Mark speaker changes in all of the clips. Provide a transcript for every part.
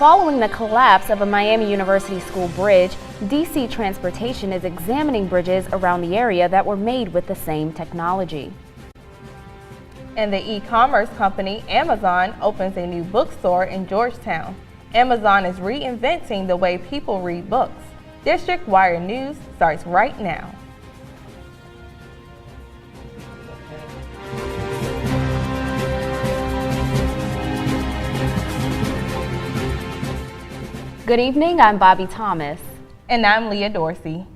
Speaker 1: Following the collapse of a Miami University school bridge, DC Transportation is examining bridges around the area that were made with the same technology.
Speaker 2: And the e-commerce company Amazon opens a new bookstore in Georgetown. Amazon is reinventing the way people read books. District Wire News starts right now.
Speaker 1: Good evening, I'm Bobby Thomas.
Speaker 2: And I'm Leah Dorsey.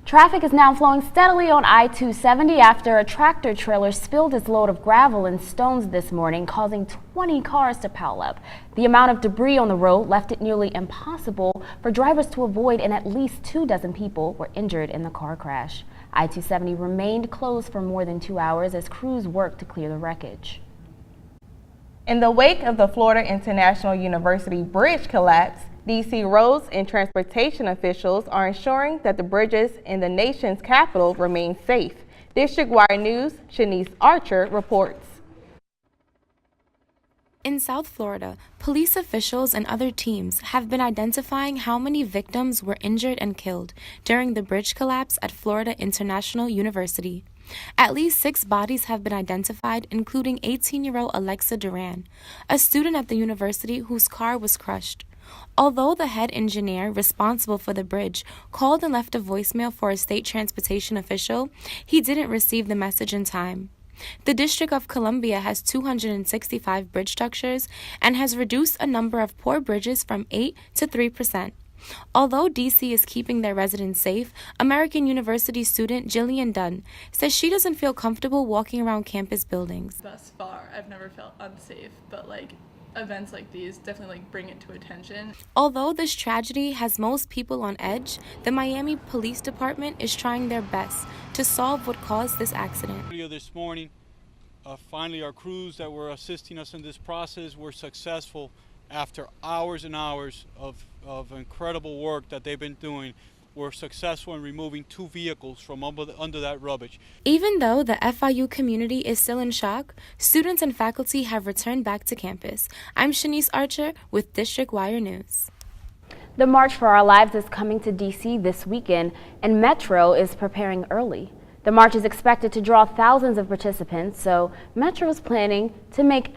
Speaker 1: Traffic is now flowing steadily on I-270 after a tractor trailer spilled its load of gravel and stones this morning, causing 20 cars to pile up. The amount of debris on the road left it nearly impossible for drivers to avoid, and at least 24 people were injured in the car crash. I-270 remained closed for more than 2 hours as crews worked to clear the wreckage.
Speaker 2: In the wake of the Florida International University bridge collapse, DC roads and transportation officials are ensuring that the bridges in the nation's capital remain safe. District Wire News' Shanice Archer reports.
Speaker 3: In South Florida, police officials and other teams have been identifying how many victims were injured and killed during the bridge collapse at Florida International University. At least 6 bodies have been identified, including 18-year-old Alexa Duran, a student at the university whose car was crushed. Although the head engineer responsible for the bridge called and left a voicemail for a state transportation official, he didn't receive the message in time. The District of Columbia has 265 bridge structures and has reduced a number of poor bridges from 8 to 3%. Although DC is keeping their residents safe, American University student Jillian Dunn says she doesn't feel comfortable walking around campus buildings.
Speaker 4: Thus far, I've never felt unsafe, but events like these definitely bring it to attention.
Speaker 3: Although this tragedy has most people on edge, the Miami Police Department is trying their best to solve what caused this accident.
Speaker 5: Earlier this morning, finally our crews that were assisting us in this process were successful after hours and hours of incredible work that they've been doing. Were successful in removing 2 vehicles from under that rubbish.
Speaker 3: Even though the FIU community is still in shock, students and faculty have returned back to campus. I'm Shanice Archer with District Wire News.
Speaker 1: The March for Our Lives is coming to DC this weekend, and Metro is preparing early. The march is expected to draw thousands of participants, so Metro is planning to make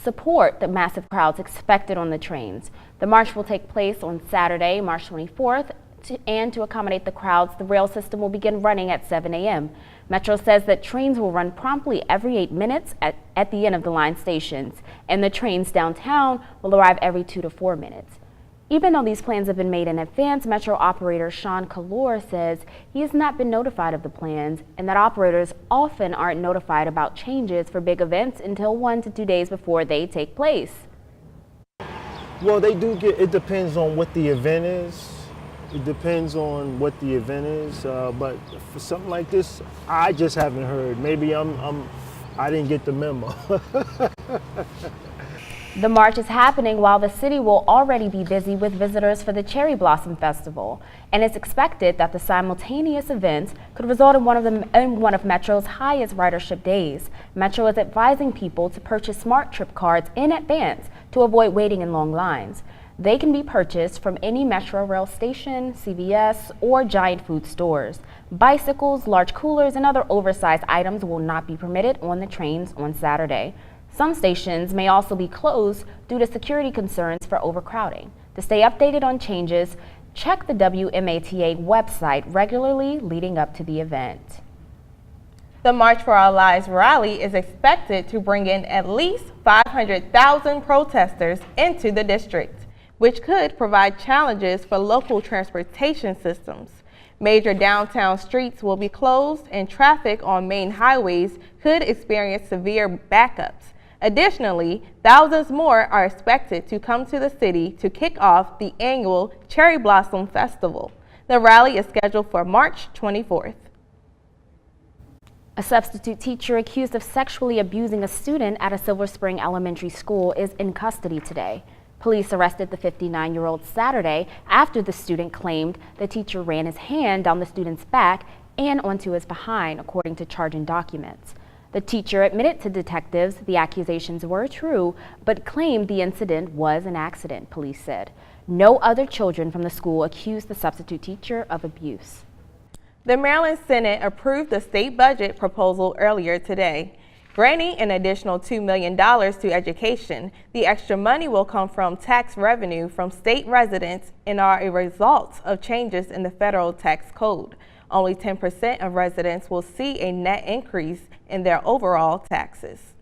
Speaker 1: support the massive crowds expected on the trains. The march will take place on Saturday, March 24th, and to accommodate the crowds, the rail system will begin running at 7 a.m. Metro says that trains will run promptly every 8 minutes at the end of the line stations, and the trains downtown will arrive every 2 to 4 minutes. Even though these plans have been made in advance, Metro operator Sean Kalor says he has not been notified of the plans, and that operators often aren't notified about changes for big events until 1 to 2 days before they take place.
Speaker 6: Well, they do it depends on what the event is. It depends on what the event is, but for something like this, I just haven't heard. Maybe I didn't get the memo.
Speaker 1: The march is happening while the city will already be busy with visitors for the Cherry Blossom Festival, and it's expected that the simultaneous events could result in one of Metro's highest ridership days. Metro is advising people to purchase Smart Trip cards in advance to avoid waiting in long lines. They can be purchased from any Metro rail station, CVS, or giant food stores. Bicycles, large coolers, and other oversized items will not be permitted on the trains on Saturday. Some stations may also be closed due to security concerns for overcrowding. To stay updated on changes, check the WMATA website regularly leading up to the event.
Speaker 2: The March for Our Lives rally is expected to bring in at least 500,000 protesters into the district, which could provide challenges for local transportation systems. Major downtown streets will be closed, and traffic on main highways could experience severe backups. Additionally, thousands more are expected to come to the city to kick off the annual Cherry Blossom Festival. The rally is scheduled for March 24th.
Speaker 1: A substitute teacher accused of sexually abusing a student at a Silver Spring Elementary School is in custody today. Police arrested the 59-year-old Saturday after the student claimed the teacher ran his hand down the student's back and onto his behind, according to charging documents. The teacher admitted to detectives the accusations were true, but claimed the incident was an accident, police said. No other children from the school accused the substitute teacher of abuse.
Speaker 2: The Maryland Senate approved the state budget proposal earlier today, granting an additional $2 million to education. The extra money will come from tax revenue from state residents and are a result of changes in the federal tax code. Only 10% of residents will see a net increase in their overall taxes.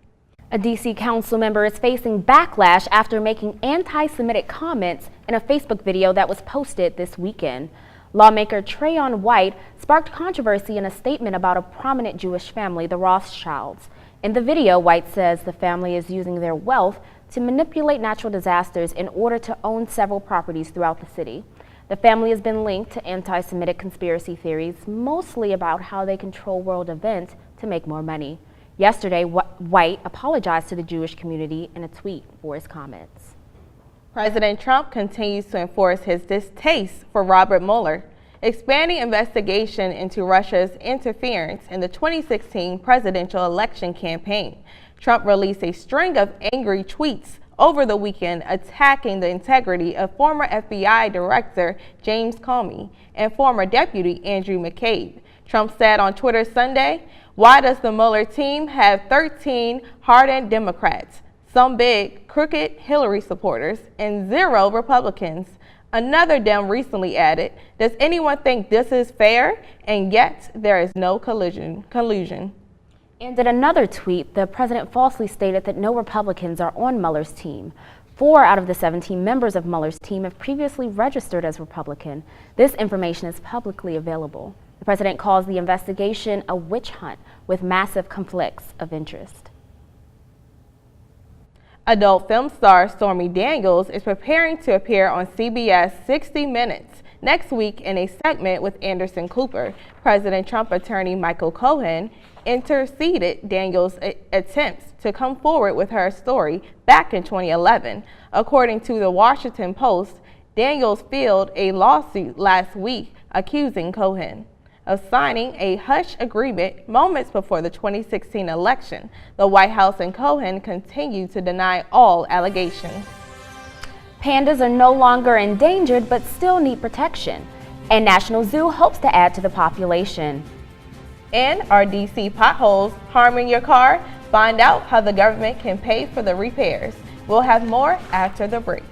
Speaker 1: A D.C. council member is facing backlash after making anti-Semitic comments in a Facebook video that was posted this weekend. Lawmaker Trayon White sparked controversy in a statement about a prominent Jewish family, the Rothschilds. In the video, White says the family is using their wealth to manipulate natural disasters in order to own several properties throughout the city. The family has been linked to anti-Semitic conspiracy theories, mostly about how they control world events to make more money. Yesterday, White apologized to the Jewish community in a tweet for his comments.
Speaker 2: President Trump continues to enforce his distaste for Robert Mueller, expanding investigation into Russia's interference in the 2016 presidential election campaign. Trump released a string of angry tweets over the weekend attacking the integrity of former FBI Director James Comey and former Deputy Andrew McCabe. Trump said on Twitter Sunday, "Why does the Mueller team have 13 hardened Democrats, some big, crooked Hillary supporters, and 0 Republicans?" Another Dem recently added, "Does anyone think this is fair? And yet there is no collusion."
Speaker 1: And in another tweet, the president falsely stated that no Republicans are on Mueller's team. 4 out of the 17 members of Mueller's team have previously registered as Republican. This information is publicly available. The president calls the investigation a witch hunt with massive conflicts of interest.
Speaker 2: Adult film star Stormy Daniels is preparing to appear on CBS 60 Minutes next week in a segment with Anderson Cooper. President Trump attorney Michael Cohen interceded Daniels' attempts to come forward with her story back in 2011. According to the Washington Post, Daniels filed a lawsuit last week accusing Cohen of signing a hush agreement moments before the 2016 election. The White House and Cohen continue to deny all allegations.
Speaker 1: Pandas are no longer endangered but still need protection, and National Zoo hopes to add to the population.
Speaker 2: And are DC potholes harming your car? Find out how the government can pay for the repairs. We'll have more after the break.